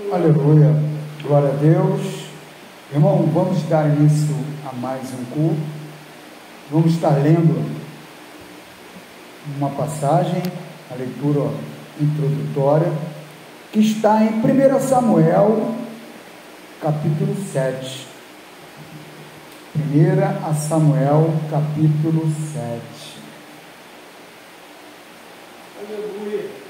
Aleluia, glória a Deus. Irmão, vamos dar início a mais um culto. Vamos estar lendo uma passagem, a leitura introdutória, que está em 1 Samuel, capítulo 7. 1 Samuel, capítulo 7. Aleluia.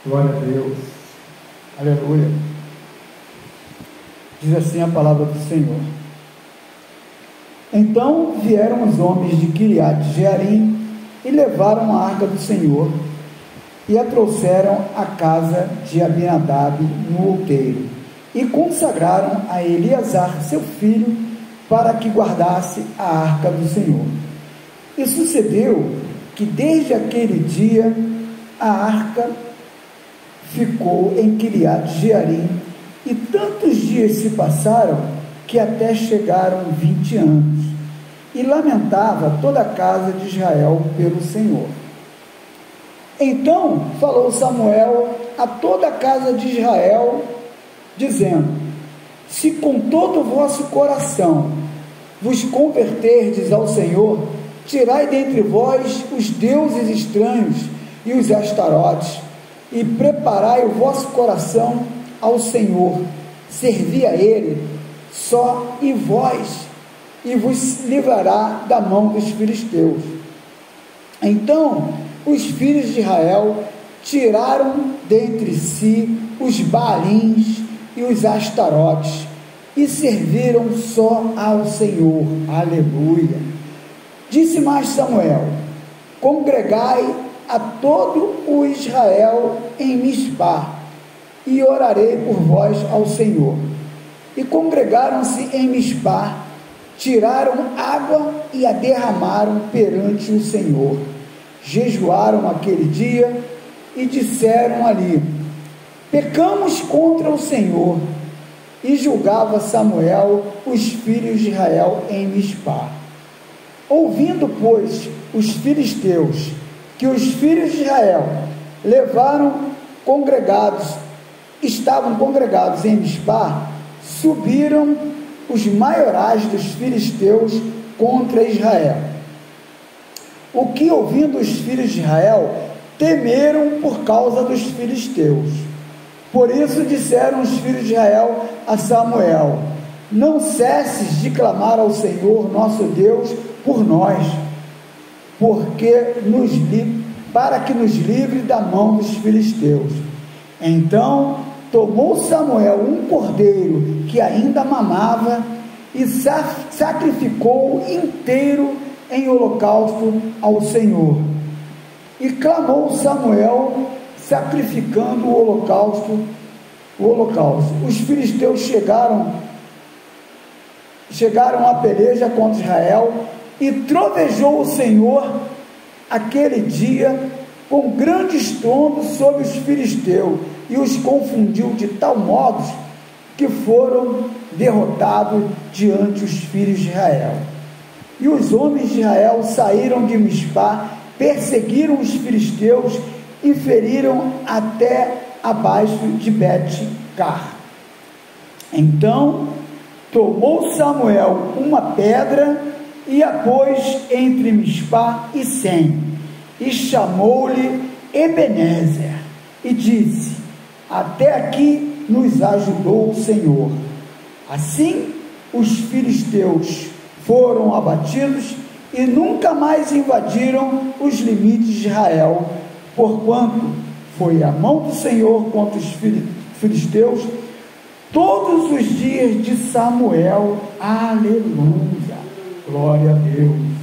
Glória a Deus, aleluia. Diz assim a palavra do Senhor: Então vieram os homens de Quiriate-Jearim e levaram a arca do Senhor e a trouxeram à casa de Abinadab no outeiro e consagraram a Eleazar seu filho para que guardasse a arca do Senhor. E sucedeu que desde aquele dia a arca ficou em Quiriate-Jearim, e tantos dias se passaram que até chegaram 20 anos, e lamentava toda a casa de Israel pelo Senhor. Então falou Samuel a toda a casa de Israel, dizendo: Se com todo o vosso coração vos converterdes ao Senhor, tirai dentre vós os deuses estranhos e os astarotes, e preparai o vosso coração ao Senhor, servi a Ele só e vós, e vos livrará da mão dos filisteus. Então os filhos de Israel tiraram dentre si os Baalins e os Astarotes, e serviram só ao Senhor. Aleluia. Disse mais Samuel: Congregai a todo o Israel em Mispá, e orarei por vós ao Senhor. E congregaram-se em Mispá, tiraram água e a derramaram perante o Senhor. Jejuaram aquele dia e disseram ali: Pecamos contra o Senhor. E julgava Samuel os filhos de Israel em Mispá. Ouvindo, pois, os filisteus que os filhos de Israel estavam congregados em Mispá, subiram os maiorais dos filisteus contra Israel. O que, ouvindo os filhos de Israel, temeram por causa dos filisteus. Por isso disseram os filhos de Israel a Samuel: Não cesses de clamar ao Senhor nosso Deus por nós, para que nos livre da mão dos filisteus. Então tomou Samuel um cordeiro que ainda mamava e sacrificou inteiro em holocausto ao Senhor. E clamou Samuel, sacrificando o holocausto. Os filisteus chegaram à peleja contra Israel, e trovejou o Senhor aquele dia com grande estrondo sobre os filisteus, e os confundiu de tal modo que foram derrotados diante dos filhos de Israel. E os homens de Israel saíram de Mispá, perseguiram os filisteus e feriram até abaixo de Bet-car. Então tomou Samuel uma pedra e a pôs entre Mispá e Sem, e chamou-lhe Ebenezer, e disse: Até aqui nos ajudou o Senhor. Assim os filisteus foram abatidos e nunca mais invadiram os limites de Israel, porquanto foi a mão do Senhor contra os filisteus todos os dias de Samuel. Aleluia, glória a Deus.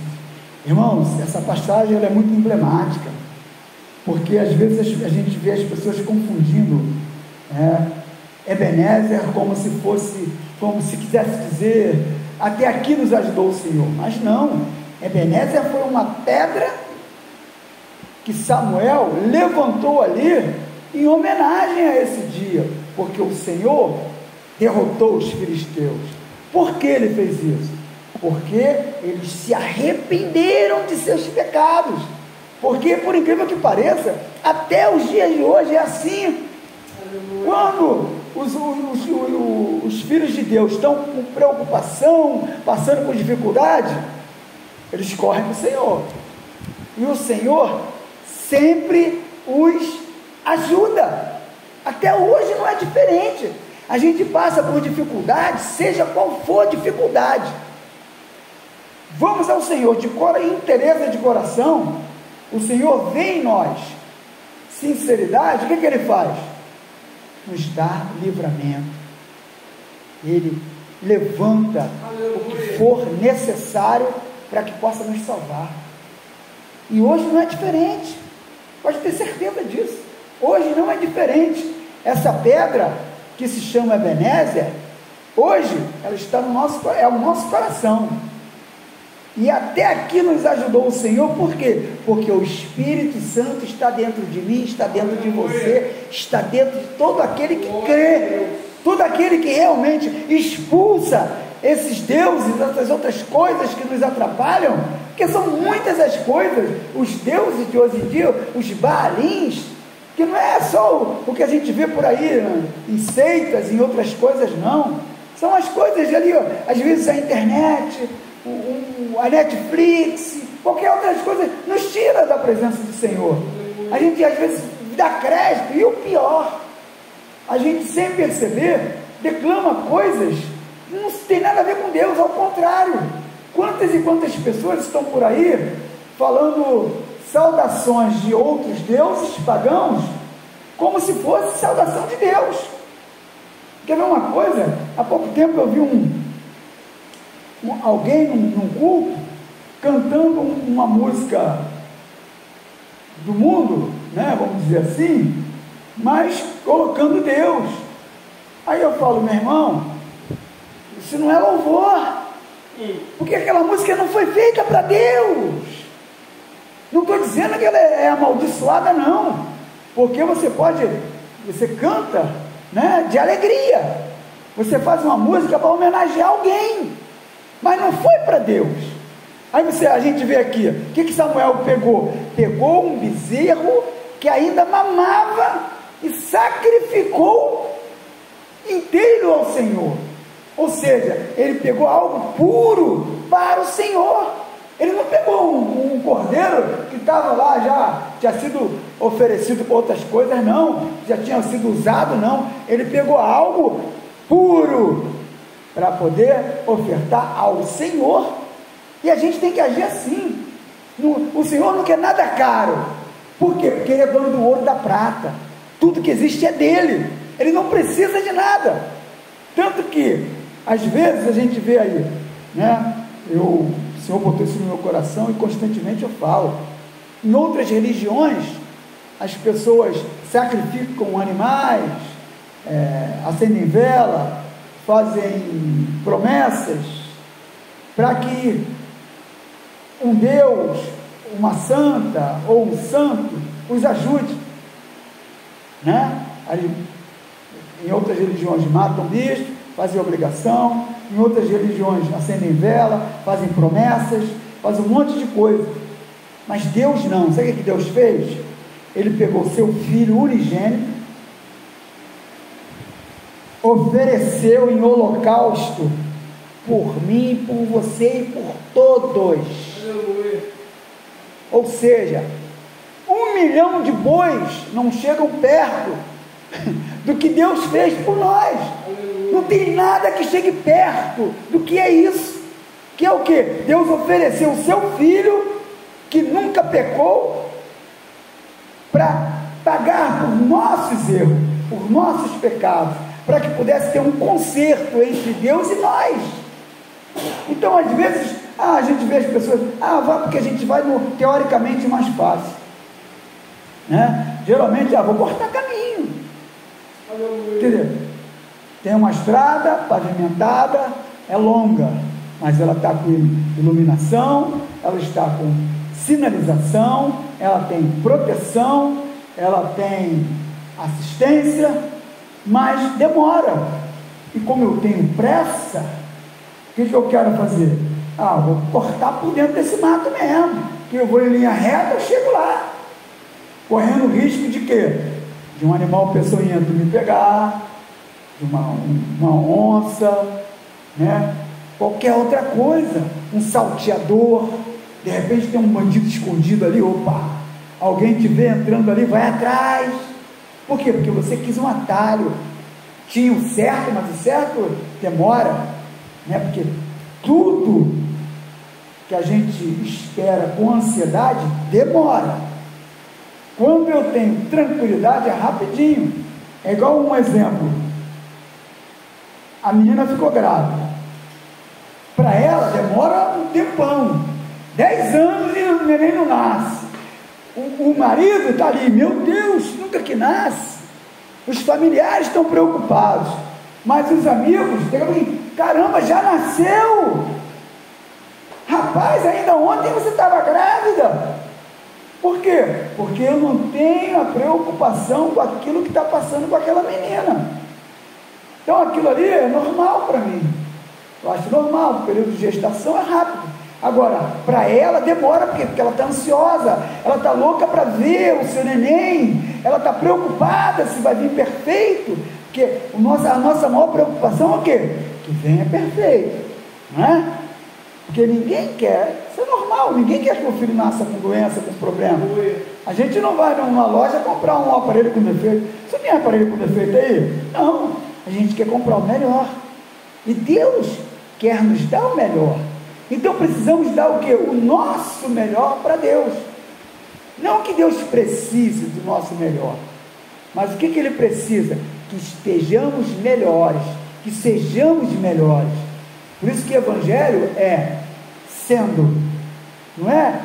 Irmãos, essa passagem ela é muito emblemática, porque às vezes a gente vê as pessoas confundindo Ebenezer como se quisesse dizer: até aqui nos ajudou o Senhor. Mas não, Ebenezer foi uma pedra que Samuel levantou ali em homenagem a esse dia, porque o Senhor derrotou os filisteus. Por que ele fez isso? Porque eles se arrependeram de seus pecados. Porque, por incrível que pareça, até os dias de hoje é assim. Quando os filhos de Deus estão com preocupação, passando por dificuldade, eles correm para o Senhor, e o Senhor sempre os ajuda. Até hoje não é diferente. A gente passa por dificuldade, seja qual for a dificuldade, vamos ao Senhor de inteireza de coração. O Senhor vê em nós sinceridade. O que ele faz? Nos dá livramento. Ele levanta o que for necessário para que possa nos salvar. E hoje não é diferente, pode ter certeza disso. Hoje não é diferente. Essa pedra que se chama Ebenezer, hoje ela está no nosso, é o nosso coração. E até aqui nos ajudou o Senhor. Por quê? Porque o Espírito Santo está dentro de mim, está dentro de você, está dentro de todo aquele que crê, todo aquele que realmente expulsa esses deuses, essas outras coisas que nos atrapalham, porque são muitas as coisas, os deuses de hoje em dia, os baalins, que não é só o que a gente vê por aí, né, em seitas, em outras coisas, não. São as coisas ali, ó, às vezes a internet, a Netflix, qualquer outras coisas, nos tira da presença do Senhor. A gente às vezes dá crédito, e o pior, a gente sem perceber, declama coisas que não tem nada a ver com Deus, ao contrário. Quantas e quantas pessoas estão por aí, falando saudações de outros deuses pagãos, como se fosse saudação de Deus. Quer ver uma coisa? Há pouco tempo eu vi alguém num culto cantando uma música do mundo, né, vamos dizer assim, mas colocando Deus. Aí eu falo, meu irmão, isso não é louvor, porque aquela música não foi feita para Deus. Não estou dizendo que ela é amaldiçoada, não, porque você canta, né, de alegria, você faz uma música para homenagear alguém, mas não foi para Deus. Aí a gente vê aqui, o que Samuel pegou? Pegou um bezerro que ainda mamava e sacrificou inteiro ao Senhor. Ou seja, ele pegou algo puro para o Senhor. Ele não pegou um cordeiro que estava lá, já tinha sido oferecido para outras coisas, não, já tinha sido usado, não. Ele pegou algo puro para poder ofertar ao Senhor. E a gente tem que agir assim. O Senhor não quer nada caro. Por quê? Porque Ele é dono do ouro e da prata. Tudo que existe é dele. Ele não precisa de nada. Tanto que, às vezes, a gente vê aí, né? O Senhor botou isso no meu coração e constantemente eu falo. Em outras religiões, as pessoas sacrificam animais, acendem vela, fazem promessas para que um Deus, uma santa ou um santo os ajude, né? Aí, em outras religiões matam bicho, fazem obrigação, em outras religiões acendem vela, fazem promessas, fazem um monte de coisa, mas Deus não. Sabe o que Deus fez? Ele pegou seu filho unigênito, ofereceu em holocausto por mim, por você e por todos. Ou seja, 1 milhão de bois não chegam perto do que Deus fez por nós. Não tem nada que chegue perto do que é isso. Que é o que? Deus ofereceu o seu filho, que nunca pecou, para pagar por nossos erros, por nossos pecados, para que pudesse ter um conserto entre Deus e nós. Então, às vezes, a gente vê as pessoas, vai porque a gente vai no teoricamente mais fácil, né? Geralmente, vou cortar caminho, entendeu? Tem uma estrada pavimentada, é longa, mas ela está com iluminação, ela está com sinalização, ela tem proteção, ela tem assistência, mas demora. E como eu tenho pressa, o que eu quero fazer? Vou cortar por dentro desse mato mesmo, que eu vou em linha reta, eu chego lá, correndo o risco de quê? De um animal peçonhento me pegar, de uma onça, né? Qualquer outra coisa, um salteador, de repente tem um bandido escondido ali, opa, alguém te vê entrando ali, vai atrás. Por quê? Porque você quis um atalho, tinha o certo, mas o certo demora, né? Porque tudo que a gente espera com ansiedade demora. Quando eu tenho tranquilidade é rapidinho. É igual um exemplo, a menina ficou grávida, para ela demora um tempão, 10 anos e o neném não nasce. O marido está ali, meu Deus, nunca que nasce. Os familiares estão preocupados, mas os amigos, caramba, já nasceu, rapaz, ainda ontem você estava grávida. Por quê? Porque eu não tenho a preocupação com aquilo que está passando com aquela menina. Então aquilo ali é normal para mim, eu acho normal, o período de gestação é rápido. Agora, para ela demora, porque ela está ansiosa, ela está louca para ver o seu neném, ela está preocupada se vai vir perfeito, porque a nossa maior preocupação é o quê? Que venha perfeito, não é? Porque ninguém quer, isso é normal, ninguém quer que o filho nasça com doença, com problema. A gente não vai numa loja comprar um aparelho com defeito. Você tem aparelho com defeito aí? Não, a gente quer comprar o melhor, e Deus quer nos dar o melhor. Então precisamos dar o quê? O nosso melhor para Deus. Não que Deus precise do nosso melhor, mas o que Ele precisa? Que estejamos melhores, que sejamos melhores. Por isso que o Evangelho é sendo, não é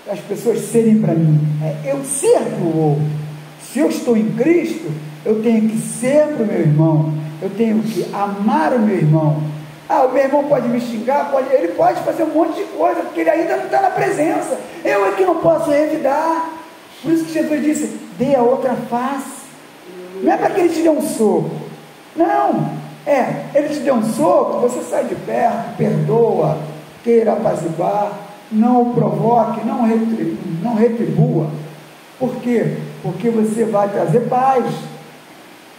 as pessoas serem para mim, é eu ser para o outro. Se eu estou em Cristo, eu tenho que ser para o meu irmão, eu tenho que amar o meu irmão. O meu irmão pode me xingar, ele pode fazer um monte de coisa, porque ele ainda não está na presença, eu é que não posso revidar. Por isso que Jesus disse, dê a outra face. Não é para que ele te dê um soco, não, ele te deu um soco, você sai de perto, perdoa, queira apaziguar, não o provoque, não retribua. Por quê? Porque você vai trazer paz,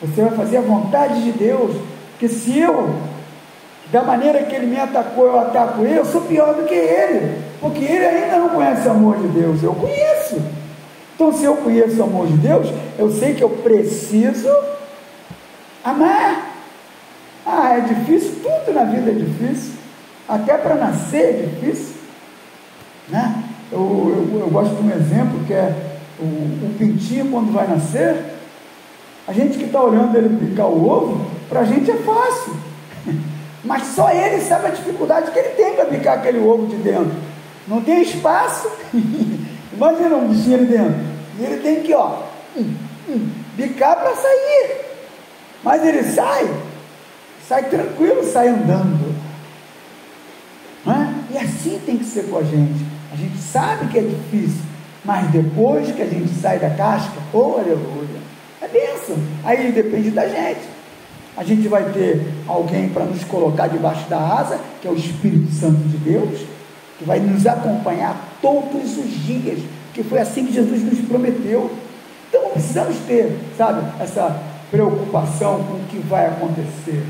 você vai fazer a vontade de Deus. Porque se da maneira que ele me atacou, eu ataco ele, eu sou pior do que ele, porque ele ainda não conhece o amor de Deus, eu conheço. Então se eu conheço o amor de Deus, eu sei que eu preciso amar. É difícil, tudo na vida é difícil, até para nascer é difícil, né? Eu gosto de um exemplo que é o pintinho quando vai nascer, a gente que está olhando ele picar o ovo, para a gente é fácil, mas só ele sabe a dificuldade que ele tem para picar aquele ovo de dentro, não tem espaço. Imagina um bichinho ali dentro, e ele tem que bicar para sair, mas ele sai tranquilo, sai andando, não é? E assim tem que ser com a gente sabe que é difícil, mas depois que a gente sai da casca, aleluia, é bênção. Aí depende da gente, a gente vai ter alguém para nos colocar debaixo da asa, que é o Espírito Santo de Deus, que vai nos acompanhar todos os dias, que foi assim que Jesus nos prometeu. Então não precisamos ter, essa preocupação com o que vai acontecer,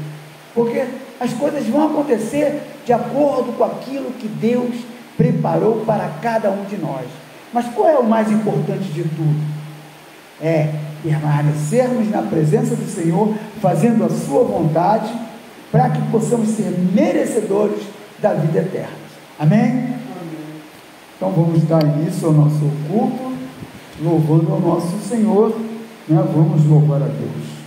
porque as coisas vão acontecer de acordo com aquilo que Deus preparou para cada um de nós. Mas qual é o mais importante de tudo? É permanecermos na presença do Senhor, fazendo a sua vontade, para que possamos ser merecedores da vida eterna. Amém? Então vamos dar início ao nosso culto, louvando ao nosso Senhor, né? Vamos louvar a Deus.